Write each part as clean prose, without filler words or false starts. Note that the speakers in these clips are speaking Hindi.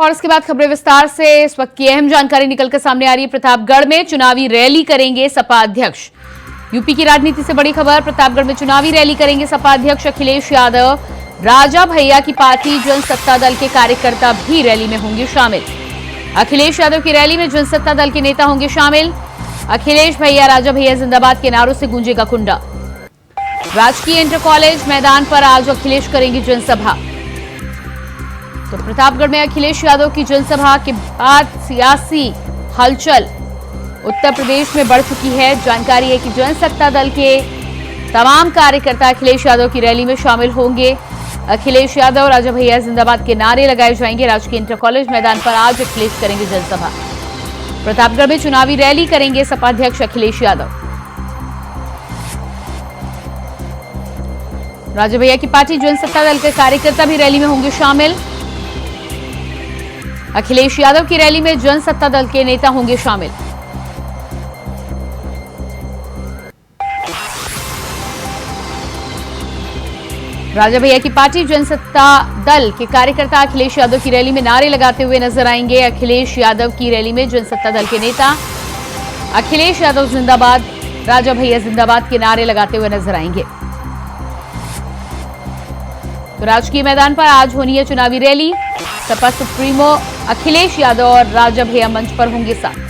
और इसके बाद खबरें विस्तार से। इस वक्त की अहम जानकारी निकलकर सामने आ रही है। प्रतापगढ़ में चुनावी रैली करेंगे सपा अध्यक्ष। यूपी की राजनीति से बड़ी खबर। प्रतापगढ़ में चुनावी रैली करेंगे सपा अध्यक्ष अखिलेश यादव। राजा भैया की पार्टी जनसत्ता दल के कार्यकर्ता भी रैली में होंगे शामिल। अखिलेश यादव की रैली में जनसत्ता दल के नेता होंगे शामिल। अखिलेश भैया राजा भैया जिंदाबाद के नारों से गूंजेगा कुंडा। राजकीय इंटर कॉलेज मैदान पर आज अखिलेश करेंगे जनसभा। तो प्रतापगढ़ में अखिलेश यादव की जनसभा के बाद सियासी हलचल उत्तर प्रदेश में बढ़ चुकी है। जानकारी है कि जनसत्ता दल के तमाम कार्यकर्ता अखिलेश यादव की रैली में शामिल होंगे। अखिलेश यादव राजा भैया जिंदाबाद के नारे लगाए जाएंगे। राजकीय इंटर कॉलेज मैदान पर आज अखिलेश करेंगे जनसभा। प्रतापगढ़ में चुनावी रैली करेंगे सपा अध्यक्ष अखिलेश यादव। राजा भैया की पार्टी जनसत्ता दल के कार्यकर्ता भी रैली में होंगे शामिल। अखिलेश यादव की रैली में जनसत्ता दल के नेता होंगे शामिल। राजा भैया की पार्टी जनसत्ता दल के कार्यकर्ता अखिलेश यादव की रैली में नारे लगाते हुए नजर आएंगे। अखिलेश यादव की रैली में जनसत्ता दल के नेता अखिलेश यादव जिंदाबाद, राजा भैया जिंदाबाद के नारे लगाते हुए नजर आएंगे। तो राजकीय मैदान पर आज होनी है चुनावी रैली। सपा सुप्रीमो अखिलेश यादव और राजा भैया मंच पर होंगे साथ।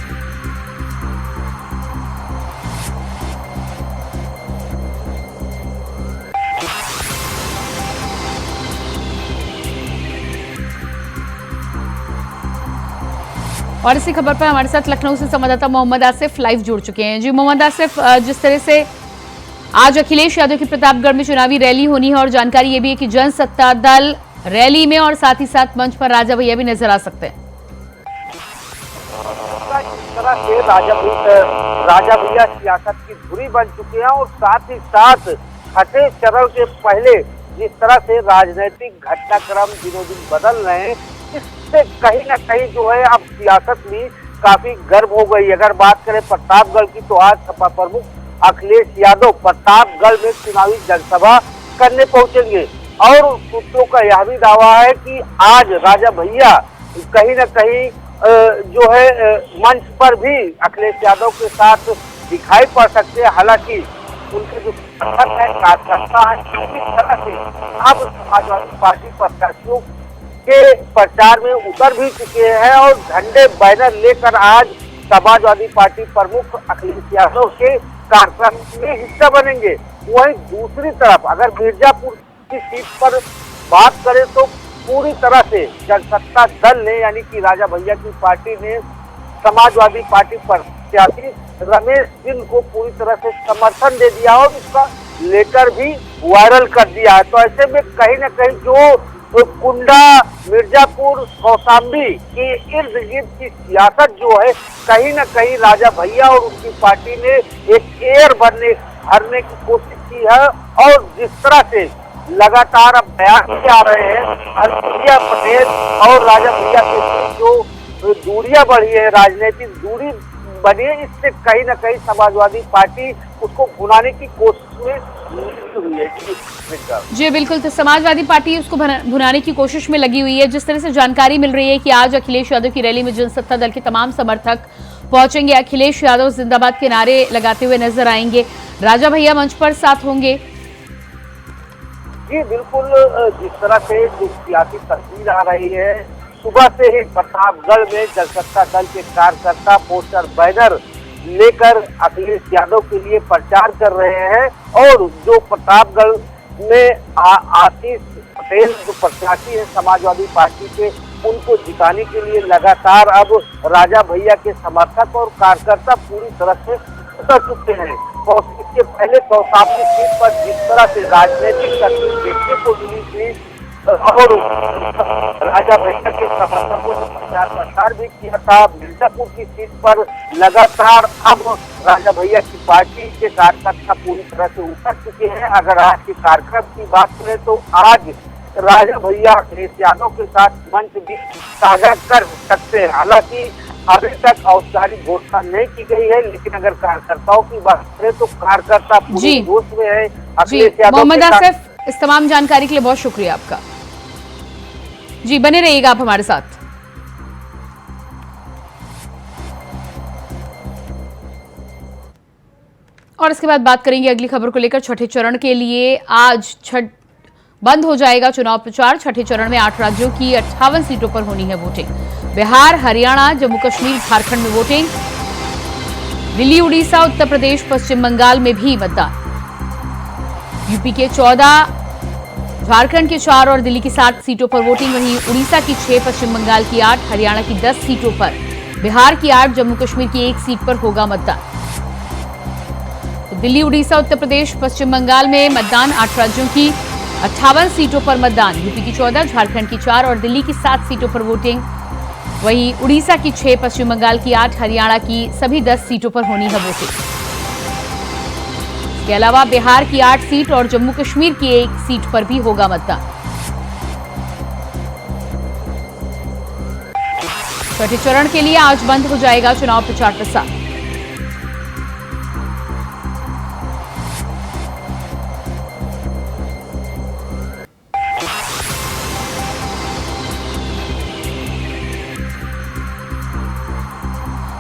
और इसी खबर पर हमारे साथ लखनऊ से संवाददाता मोहम्मद आसिफ लाइव जुड़ चुके हैं। जी मोहम्मद आसिफ, जिस तरह से आज अखिलेश यादव की प्रतापगढ़ में चुनावी रैली होनी है और जानकारी ये भी है कि जनसत्ता दल रैली में और साथ ही साथ मंच पर राजा भैया भी नजर आ सकते हैं। इस तरह से राजा भैया सियासत की धुरी बन चुके हैं और साथ ही साथ छठे चरण के पहले जिस तरह से राजनीतिक घटनाक्रम दिनों दिन बदल रहे हैं, इससे कहीं ना कहीं जो है अब सियासत भी काफी गर्म हो गई। अगर बात करें प्रतापगढ़ की तो आज सपा प्रमुख अखिलेश यादव प्रतापगढ़ में चुनावी जनसभा करने पहुंचेंगे और सूत्रों का यह भी दावा है कि आज राजा भैया कहीं ना कहीं जो है मंच पर भी अखिलेश यादव के साथ दिखाई पड़ सकते हैं। हालांकि उनके जो समर्थक है, कार्यकर्ता है, इस तरह से अब समाजवादी पार्टी प्रत्याशियों के प्रचार में उतर भी चुके हैं और झंडे बैनर लेकर आज समाजवादी पार्टी प्रमुख अखिलेश यादव के कार्यक्रम में हिस्सा बनेंगे। वहीं दूसरी तरफ अगर मिर्जापुर की सीट पर बात करें तो पूरी तरह से जनसत्ता दल ने यानी कि राजा भैया की पार्टी ने समाजवादी पार्टी प्रत्याशी रमेश सिंह को पूरी तरह से समर्थन दे दिया और उसका लेटर भी वायरल कर दिया है। तो ऐसे में कहीं ना कहीं जो कुंडा, मिर्जापुर, कौशाम्बी के इर्द गिर्द की सियासत जो है कहीं ना कहीं राजा भैया और उनकी पार्टी ने एक एयर भरने की कोशिश की है। और जिस तरह से लगातार अब बयान भी आ रहे हैं, हरप्रिया पटेल और राजा भैया के बीच जो दूरियां बढ़ी है, राजनीतिक दूरी बनी है, इससे कहीं ना कहीं समाजवादी पार्टी उसको भुनाने की कोशिश में हुई है। जी बिल्कुल, तो समाजवादी पार्टी उसको भुनाने की कोशिश में लगी हुई है। जिस तरह से जानकारी मिल रही है कि आज अखिलेश यादव की रैली में जनसत्ता दल के तमाम समर्थक पहुंचेंगे। अखिलेश यादव जिंदाबाद के नारे लगाते हुए नजर आएंगे। राजा भैया मंच पर साथ होंगे। जी बिल्कुल, जिस तरह से जो सियासी तस्वीर आ रही है, सुबह से ही प्रतापगढ़ में जनसत्ता दल के कार्यकर्ता पोस्टर बैनर लेकर अखिलेश यादव के लिए प्रचार कर रहे हैं और जो प्रतापगढ़ में आशीष पटेल जो प्रत्याशी है समाजवादी पार्टी के, उनको जिताने के लिए लगातार अब राजा भैया के समर्थक और कार्यकर्ता पूरी तरह से उतर चुके हैं। और इसके पहले कौशाम्बी सीट पर जिस तरह से राजनीतिक तस्वीर देखने को मिली थी और राजा भैया के समर्थकों ने प्रचार भी किया था, मिर्जापुर की सीट पर लगातार अब राजा भैया की पार्टी के कार्यकर्ता पूरी तरह से उतर चुके हैं। अगर आज के कार्यक्रम की बात करें तो आज राजा भैया अखिलेश यादव के साथ मंच भी साझा कर सकते हैं। हालांकि अभी तक औपचारिक घोषणा नहीं की गई है, लेकिन अगर कार्यकर्ताओं की बात करें तो कार्यकर्ता पूरे जोश में है। अखिलेश यादव मोहम्मद आसिफ, इस तमाम जानकारी के लिए बहुत शुक्रिया आपका। जी बने रहिएगा आप हमारे साथ। और इसके बाद बात करेंगे अगली खबर को लेकर। छठे चरण के लिए आज बंद हो जाएगा चुनाव प्रचार। छठे चरण में 8 राज्यों की 58 सीटों पर होनी है वोटिंग। बिहार, हरियाणा, जम्मू कश्मीर, झारखंड में वोटिंग। दिल्ली, उड़ीसा, उत्तर प्रदेश, पश्चिम बंगाल में भी मतदान। यूपी के 14, झारखंड के 4 और दिल्ली की 7 सीटों पर वोटिंग। वहीं उड़ीसा की 6, पश्चिम बंगाल की 8, हरियाणा की 10 सीटों पर, बिहार की 8, जम्मू कश्मीर की 1 सीट पर होगा मतदान। दिल्ली, उड़ीसा, उत्तर प्रदेश, पश्चिम बंगाल में मतदान। 8 राज्यों की 58 सीटों पर मतदान। यूपी की 14, झारखंड की 4 और दिल्ली की 7 सीटों पर वोटिंग। वहीं उड़ीसा की 6, पश्चिम बंगाल की 8, हरियाणा की सभी 10 सीटों पर होनी है वोटिंग। इसके अलावा बिहार की 8 सीट और जम्मू कश्मीर की 1 सीट पर भी होगा मतदान। छठे चरण के लिए आज बंद हो जाएगा चुनाव प्रचार प्रसार।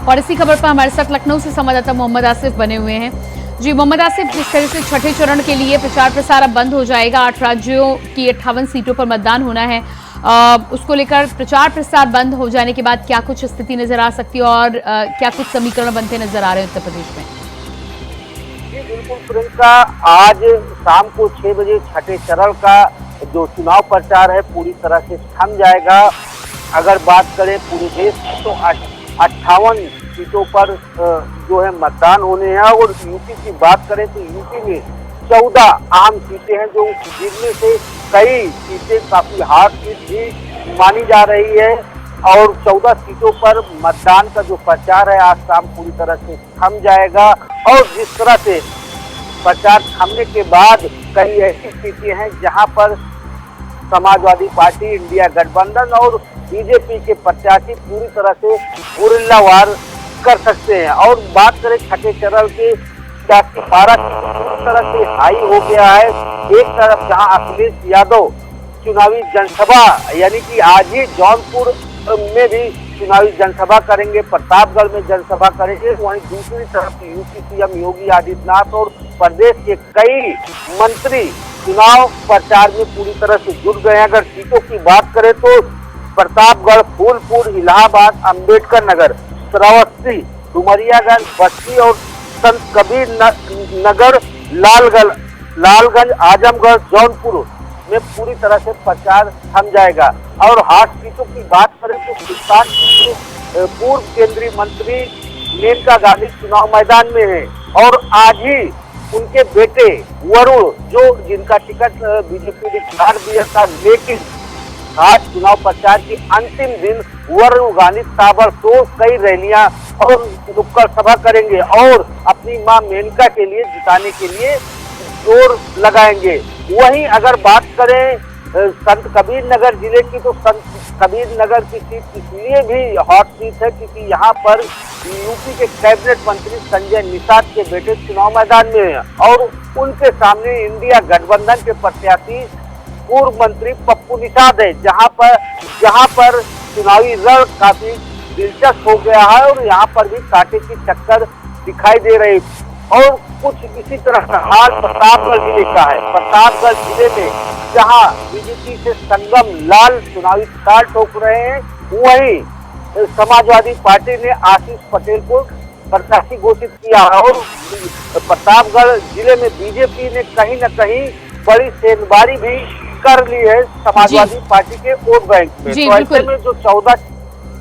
और इसी खबर पर हमारे साथ लखनऊ से संवाददाता मोहम्मद आसिफ बने हुए हैं। जी मोहम्मद आसिफ, जिस तरह से छठे चरण के लिए प्रचार प्रसार अब बंद हो जाएगा, 8 राज्यों की 58 सीटों पर मतदान होना है, उसको लेकर प्रचार प्रसार बंद हो जाने के बाद क्या कुछ स्थिति नजर आ सकती है और क्या कुछ समीकरण बनते नजर आ रहे हैं उत्तर प्रदेश में? जी बिल्कुल प्रियंका, आज शाम को 6 बजे छठे चरण का जो चुनाव प्रचार है पूरी तरह से थम जाएगा। अगर बात करें पूरे देश की तो 58 सीटों पर जो है मतदान होने हैं। और यूपी की बात करें तो यूपी में 14 अहम सीटें हैं, जो जिनमें से कई सीटें काफी हार्ड सीट भी मानी जा रही है। और 14 सीटों पर मतदान का जो प्रचार है आज शाम पूरी तरह से थम जाएगा। और जिस तरह से प्रचार थमने के बाद कई ऐसी सीटें हैं जहां पर समाजवादी पार्टी, इंडिया गठबंधन और बीजेपी के प्रत्याशी पूरी तरह से गुरिल्ला वार कर सकते हैं। और बात करें छठे चरण के सियासी पारा पूरी तरह से हाई हो गया है। एक तरफ जहां अखिलेश यादव चुनावी जनसभा यानी कि आज ही जौनपुर में भी चुनावी जनसभा करेंगे, प्रतापगढ़ में जनसभा करेंगे, वहीं दूसरी तरफ यूपी सीएम योगी आदित्यनाथ और प्रदेश के कई मंत्री चुनाव प्रचार में पूरी तरह से जुट गए हैं। अगर सीटों की बात करें तो प्रतापगढ़, फूलपुर, इलाहाबाद, अंबेडकर नगर, श्रावस्ती, डुमरियागंज, बस्ती और संत कबीर नगर, लालगंज, आजमगढ़, जौनपुर में पूरी तरह से प्रचार थम जाएगा। और हॉट सीटों की बात करें तो किसान पूर्व केंद्रीय मंत्री मेनका गांधी चुनाव मैदान में है। और आज ही उनके बेटे वरुण, जो जिनका टिकट बीजेपी ने काट दिया था, लेकिन आज चुनाव प्रचार के अंतिम दिन वरुण गांधी ताबड़तोड़ कई रैलियां और नुक्कड़ सभा करेंगे और अपनी मां मेनका के लिए जिताने के लिए जोर लगाएंगे। वहीं अगर बात करें संत कबीर नगर जिले की तो संत कबीर नगर की सीट इसलिए भी हॉट सीट है क्योंकि यहाँ पर यूपी के कैबिनेट मंत्री संजय निषाद के बेटे चुनाव मैदान में हैं और उनके सामने इंडिया गठबंधन के प्रत्याशी पूर्व मंत्री पप्पू निषाद है, जहां पर चुनावी रण काफी दिलचस्प हो गया है और यहाँ पर भी कांटे की टक्कर दिखाई दे रही। और कुछ इसी तरह का हाल प्रतापगढ़ जिले का है। प्रतापगढ़ जिले में जहां बीजेपी से संगम लाल चुनावी ताल ठोक रहे हैं, वहीं समाजवादी पार्टी ने आशीष पटेल को प्रत्याशी घोषित किया और प्रतापगढ़ जिले में बीजेपी ने कहीं न कहीं बड़ी सेंधबारी भी कर ली है समाजवादी पार्टी के वोट बैंक में। तो ऐसे में जो 14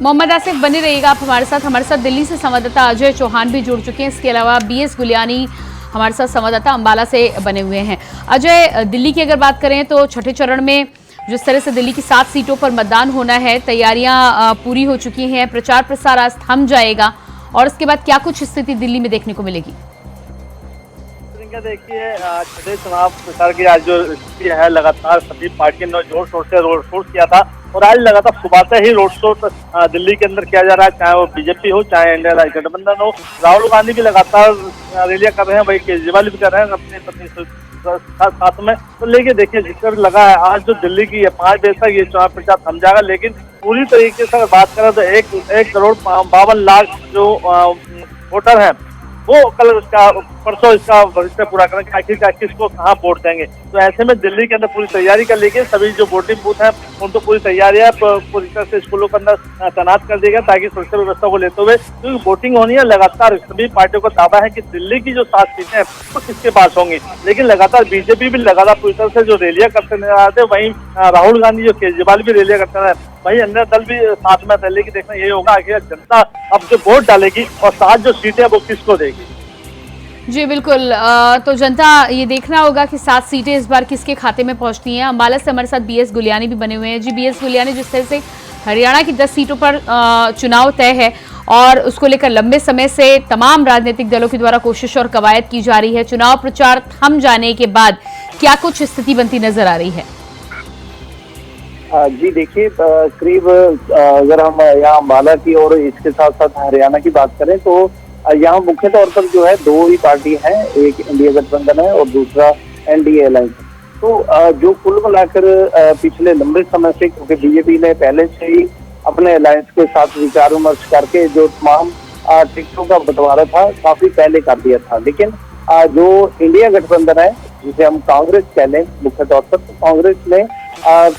मोहम्मद आसिफ बने रहिएगा आप हमारे साथ दिल्ली से संवाददाता अजय चौहान भी जुड़ चुके हैं। इसके अलावा बीएस गुलियानी हमारे साथ संवाददाता अंबाला से बने हुए हैं। अजय, दिल्ली की अगर बात करें तो छठे चरण में जिस तरह से दिल्ली की 7 सीटों पर मतदान होना है, तैयारियां पूरी हो चुकी हैं, प्रचार प्रसार आज थम जाएगा और इसके बाद क्या कुछ स्थिति दिल्ली में देखने को मिलेगी? देखिए, छठे चुनाव प्रचार की आज जो स्थिति है, लगातार सभी पार्टियों ने जोर शोर से रोड शो किया था और आज लगातार सुबह से ही रोड शो दिल्ली के अंदर किया जा रहा है, चाहे वो बीजेपी हो चाहे इंडिया गठबंधन हो। राहुल गांधी भी लगातार रैलियां कर रहे हैं, वही केजरीवाल भी कर रहे हैं अपने पत्नी साथ में। तो लेकिन देखिए, जिक्र लगा है आज जो दिल्ली की 5 बजे तक ये चुनाव प्रचार थम जाएगा, लेकिन पूरी तरीके से बात करें तो 1 करोड़ 52 लाख जो वोटर है वो कल उसका परसों इसका भविष्य पूरा करेंगे, आखिरकार किसको कहाँ वोट देंगे। तो ऐसे में दिल्ली के अंदर पूरी तैयारी कर ली गई, सभी जो वोटिंग बूथ है उनको पूरी तैयारी है, पूरी तरह से स्कूलों के अंदर तैनात कर दिया गया ताकि सुरक्षा व्यवस्था को लेते हुए क्योंकि वोटिंग होनी है। लगातार सभी पार्टियों का दावा है कि दिल्ली की जो 7 सीटें हैं वो किसके पास होंगी, लेकिन लगातार बीजेपी भी लगातार पूरी तरह से जो रैलियां करते नजर आते, वहीं राहुल गांधी जो केजरीवाल भी रैलियां करते रहे, वहीं अन्य दल भी साथ में रैली की देखना यही होगा आखिर जनता अब जो वोट डालेगी और 7 जो सीटें वो किसको देगी। जी बिल्कुल, तो जनता ये देखना होगा कि 7 सीटें इस बार किसके खाते में पहुंचती हैं। अम्बाला से हमारे साथ बीएस गुलियानी भी बने हुए हैं। जी बीएस गुलियानी, जिस तरह से हरियाणा की 10 सीटों पर चुनाव तय है और उसको लेकर लंबे समय से तमाम राजनीतिक दलों के द्वारा कोशिश और कवायद की जा रही है, चुनाव प्रचार थम जाने के बाद क्या कुछ स्थिति बनती नजर आ रही है? जी देखिए, करीब अगर हम यहाँ अम्बाला की और इसके साथ साथ हरियाणा की बात करें तो यहाँ मुख्य तौर पर जो है 2 ही पार्टी हैं, एक इंडिया गठबंधन है और दूसरा एनडीए अलायंस। तो जो कुल मिलाकर पिछले लंबे समय से, क्योंकि बीजेपी ने पहले से ही अपने अलायंस के साथ विचार विमर्श करके जो तमाम टिकटों का बंटवारा था काफी पहले कर दिया था, लेकिन जो इंडिया गठबंधन है जिसे हम कांग्रेस कह लें मुख्य तौर पर, तो कांग्रेस ने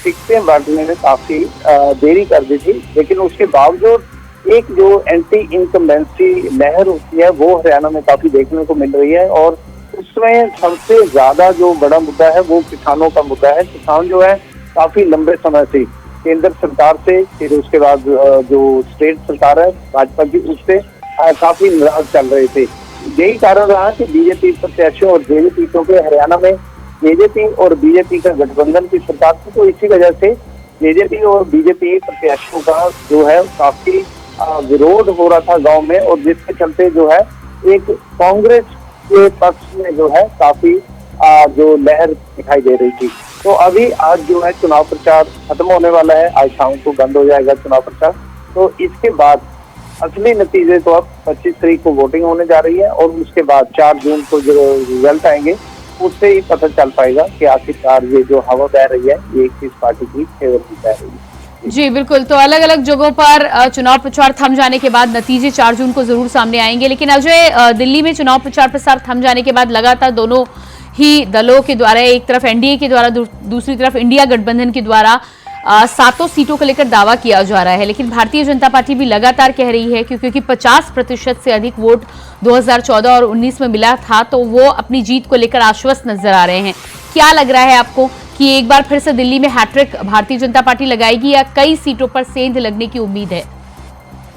टिकटें बांटने में काफी देरी कर दी थी, लेकिन उसके बावजूद एक जो एंटी इनकम्बेंसी लहर होती है वो हरियाणा में काफी देखने को मिल रही है और उसमें सबसे ज्यादा जो बड़ा मुद्दा है वो किसानों का मुद्दा है। किसान जो है काफी लंबे समय से केंद्र सरकार से, फिर उसके बाद जो स्टेट सरकार है भाजपा की, उससे काफी नाराज चल रहे थे। यही कारण रहा कि बीजेपी प्रत्याशियों और जेजेपी, क्योंकि हरियाणा में जेजेपी और बीजेपी का गठबंधन की सरकार थी, तो इसी वजह से जेजेपी और बीजेपी प्रत्याशियों का जो है काफी विरोध हो रहा था गांव में, और जिसके चलते जो है एक कांग्रेस के पक्ष में जो है काफी जो लहर दिखाई दे रही थी। तो अभी आज जो है चुनाव प्रचार खत्म होने वाला है, आज शाम को बंद हो जाएगा चुनाव प्रचार। तो इसके बाद असली नतीजे तो अब 25 तारीख को वोटिंग होने जा रही है और उसके बाद 4 जून को जो रिजल्ट आएंगे उससे ही पता चल पाएगा कि आखिरकार ये जो हवा बह रही है ये किस पार्टी की फेवर में बह रही है। जी बिल्कुल, तो अलग अलग जगहों पर चुनाव प्रचार थम जाने के बाद नतीजे 4 जून को जरूर सामने आएंगे, लेकिन अजय, दिल्ली में चुनाव प्रचार प्रसार थम जाने के बाद लगातार दोनों ही दलों के द्वारा, एक तरफ एनडीए के द्वारा, दूसरी तरफ इंडिया गठबंधन के द्वारा 7 सीटों को लेकर दावा किया जा रहा है, लेकिन भारतीय जनता पार्टी भी लगातार कह रही है क्योंकि 50% से अधिक वोट 2014 और 19 में मिला था, तो वो अपनी जीत को लेकर आश्वस्त नजर आ रहे हैं। क्या लग रहा है आपको कि एक बार फिर से दिल्ली में हैट्रिक भारतीय जनता पार्टी लगाएगी या कई सीटों पर सेंध लगने की उम्मीद है?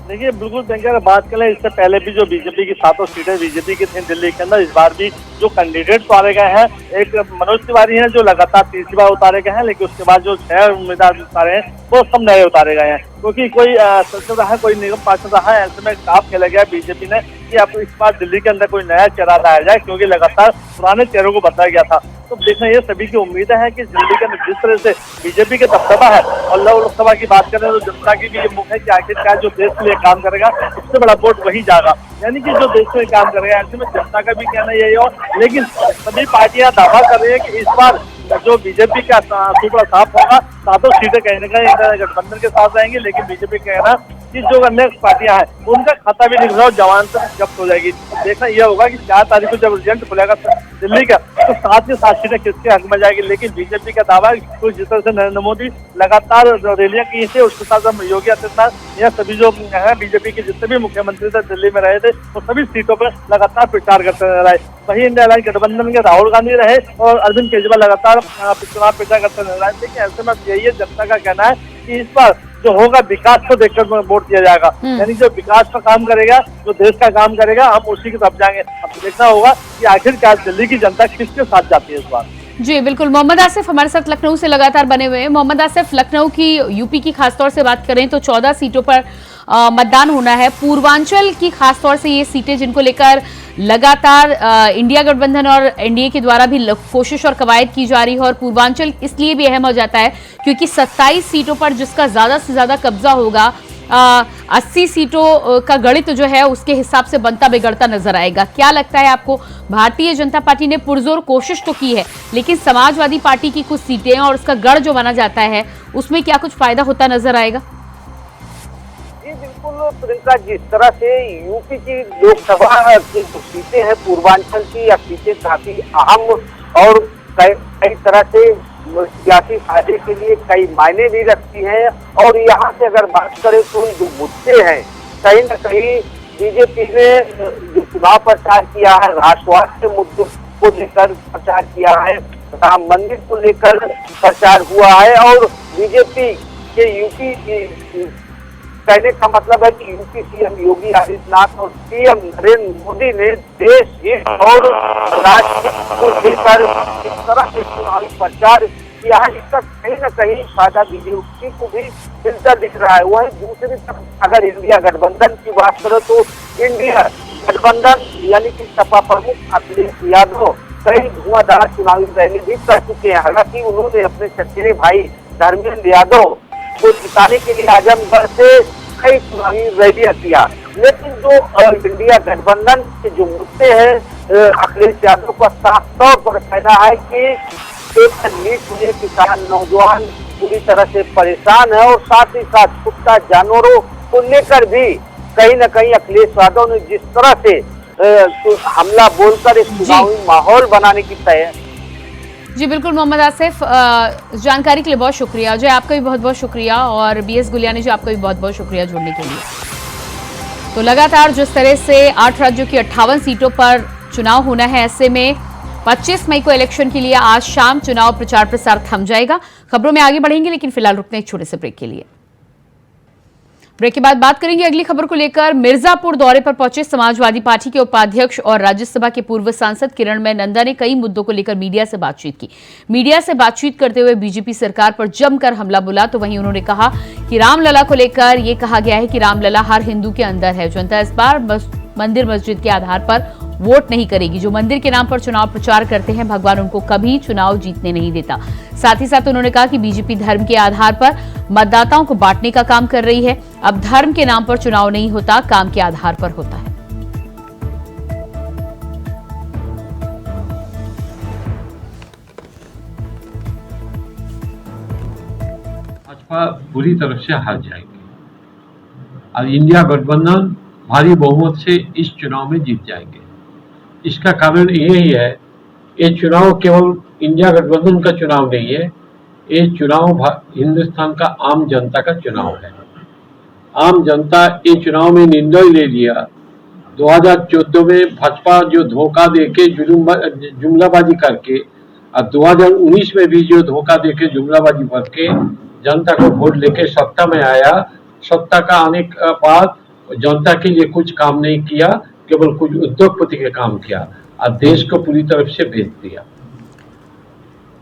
देखिए बिल्कुल अगर बात करें, इससे पहले भी जो बीजेपी की 7 सीटें बीजेपी की थी दिल्ली के अंदर, इस बार भी जो कैंडिडेट उतारे गए हैं, एक मनोज तिवारी हैं जो लगातार 3री बार उतारे गए हैं, लेकिन उसके बाद जो 6 उम्मीदवार उतारे हैं वो सब नए उतारे गए हैं, क्योंकि कोई संसद रहा, कोई निगम पार्षद रहा, ऐसे में साफ खेला गया बीजेपी ने कि अब इस बार दिल्ली के अंदर कोई नया चेहरा लाया जाए, क्योंकि लगातार पुराने चेहरों को बताया गया था। तो देखना ये सभी की उम्मीद है कि दिल्ली के अंदर जिस तरह से बीजेपी का दबदबा है, और लोकसभा की बात करें तो जनता की भी ये मुख है कि आखिरकार जो देश के लिए काम करेगा उससे बड़ा वोट वही जाएगा, यानी कि जो देश के लिए काम करेगा। ऐसे में जनता का भी कहना यही हो, लेकिन सभी पार्टियां दावा कर रही है कि इस बार जो बीजेपी का सूपड़ा साफ होगा, 7 सीटें कहीं ना कहीं गठबंधन के साथ रहेंगी, लेकिन बीजेपी कहना कि जो अन्य पार्टियां हैं उनका खाता भी निकला और जवान से जब्त हो जाएगी। देखना यह होगा कि 4 तारीख को जब रिजल्ट खुलेगा दिल्ली का, तो 7 के 7 सीटें किसके हक में जाएगी। लेकिन बीजेपी का दावा है कि जिस तरह से नरेंद्र मोदी लगातार रैलियां की थे, उसके साथ योगी आदित्यनाथ, यह सभी जो है बीजेपी के जितने भी मुख्यमंत्री थे दिल्ली में रहे थे, वो सभी सीटों पर लगातार प्रचार करते नजर आए। वही इंडिया अलायंस गठबंधन के राहुल गांधी रहे और अरविंद केजरीवाल लगातार चुनाव प्रचार करते नजर आए। लेकिन ऐसे में यही है, जनता का कहना है कि इस बार जो होगा विकास को देखकर वोट दिया जाएगा, यानी जो विकास का काम करेगा, जो देश का काम करेगा, हम उसी की तरफ जाएंगे। अब देखना होगा कि आखिरकार दिल्ली की जनता किसके साथ जाती है इस बार। जी बिल्कुल, मोहम्मद आसिफ हमारे साथ लखनऊ से लगातार बने हुए हैं। मोहम्मद आसिफ, लखनऊ की, यूपी की खासतौर से बात करें तो 14 सीटों पर मतदान होना है। पूर्वांचल की खासतौर से ये सीटें जिनको लेकर लगातार इंडिया गठबंधन और एनडीए के द्वारा भी कोशिश और कवायद की जा रही है, और पूर्वांचल इसलिए भी अहम हो जाता है क्योंकि 27 सीटों पर जिसका ज्यादा से ज्यादा कब्जा होगा, 80 सीटों का गणित जो है उसके हिसाब से बनता बिगड़ता नजर आएगा। क्या लगता है आपको? भारतीय जनता पार्टी ने पुरजोर कोशिश तो की है, लेकिन समाजवादी पार्टी की कुछ सीटें और उसका गढ़ जो माना जाता है उसमें क्या कुछ फायदा होता नजर आएगा? जी बिल्कुल प्रियंका, जिस तरह से यूपी की लोकसभा की जो सीटें हैं पूर्वांचल की, या सीटें काफी अहम और कई तरह से सियासी फायदे के लिए कई मायने भी रखती हैं। और यहाँ से अगर बात करें तो जो मुद्दे हैं, कहीं न कहीं बीजेपी ने जो चुनाव प्रचार किया है, राष्ट्रवाद के मुद्दों को लेकर प्रचार किया है, राम मंदिर को लेकर प्रचार हुआ है। और बीजेपी के यूपी कहने का मतलब है कि यूपी सीएम योगी आदित्यनाथ और पीएम नरेंद्र मोदी ने देश हित और राज्य को लेकर इस तरह से चुनावी प्रचार किया है, इसका कहीं न कहीं फायदा बीजेपी को भी मिलता दिख रहा है। वहीं दूसरी तरफ अगर इंडिया गठबंधन की बात करें तो इंडिया गठबंधन यानी कि सपा प्रमुख अखिलेश यादव कई धुआंधार चुनावी रैली भी कर चुके हैं। हालांकि उन्होंने अपने चचेरे भाई धर्मेंद्र यादव को जिताने के लिए आजमगढ़ से कई चुनावी रैलियां किया, लेकिन जो इंडिया गठबंधन के जो मुद्दे हैं, अखिलेश यादव का साफ तौर पर कहना है कि एक नीट में किसान नौजवान पूरी तरह से परेशान है और साथ ही साथ कुत्ता जानवरों को लेकर भी कहीं न कहीं अखिलेश यादव ने जिस तरह से हमला बोलकर एक चुनावी माहौल बनाने की तैयारी। जी बिल्कुल मोहम्मद आसिफ, जानकारी के लिए बहुत शुक्रिया। अजय आपका भी बहुत बहुत शुक्रिया, और बीएस गुलियानी जी आपका भी बहुत बहुत शुक्रिया जुड़ने के लिए। तो लगातार जिस तरह से 8 राज्यों की 58 सीटों पर चुनाव होना है, ऐसे में 25 मई को इलेक्शन के लिए आज शाम चुनाव प्रचार प्रसार थम जाएगा। खबरों में आगे बढ़ेंगे, लेकिन फिलहाल रुकते हैं एक छोटे से ब्रेक के लिए। ब्रेक के बाद बात करेंगे अगली खबर को लेकर। मिर्जापुर दौरे पर पहुंचे समाजवादी पार्टी के उपाध्यक्ष और राज्यसभा के पूर्व सांसद किरणमय नंदा ने कई मुद्दों को लेकर मीडिया से बातचीत की। मीडिया से बातचीत करते हुए बीजेपी सरकार पर जमकर हमला बोला। तो वहीं उन्होंने कहा कि रामलला को लेकर यह कहा गया है कि रामलला हर हिंदू के अंदर है। जनता इस बार मंदिर मस्जिद के आधार पर वोट नहीं करेगी। जो मंदिर के नाम पर चुनाव प्रचार करते हैं, भगवान उनको कभी चुनाव जीतने नहीं देता। साथ ही साथ उन्होंने कहा कि बीजेपी धर्म के आधार पर मतदाताओं को बांटने का काम कर रही है। अब धर्म के नाम पर चुनाव नहीं होता, काम के आधार पर होता है। भाजपा बुरी तरह से हार जाएगी और इंडिया गठबंधन भारी बहुमत से इस चुनाव में जीत जाएंगे। इसका कारण यही है, ये चुनाव केवल इंडिया गठबंधन का चुनाव नहीं है, ये चुनाव हिंदुस्तान का आम जनता का चुनाव है। आम जनता ये चुनाव में निर्णय ले लिया। 2014 में भाजपा जो धोखा देके जुमलाबाजी करके, और 2019 में भी जो धोखा देके जुमलाबाजी करके जनता को वोट लेके सत्ता में आया, सत्ता का आने के बाद जनता के लिए कुछ काम नहीं किया, केवल कुछ उद्योगपति के काम किया और देश को पूरी तरफ से बेच दिया।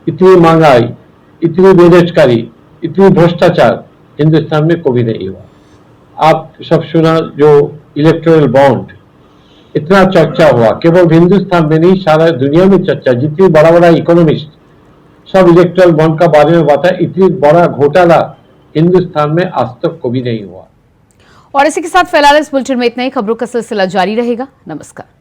इतनी महंगाई, इतनी बेरोजगारी, इतनी भ्रष्टाचार हिंदुस्तान में कभी नहीं हुआ। आप सब सुना जो इलेक्टोरल बॉन्ड, इतना चर्चा हुआ, केवल हिंदुस्तान में नहीं सारा दुनिया में चर्चा। जितनी बड़ा बड़ा इकोनॉमिस्ट सब इलेक्टोरल बॉन्ड का बारे में बताया। इतनी बड़ा घोटाला हिंदुस्तान में आज तक कभी नहीं हुआ। और इसी के साथ फिलहाल इस बुलेटिन में इतना ही। खबरों का सिलसिला जारी रहेगा। नमस्कार।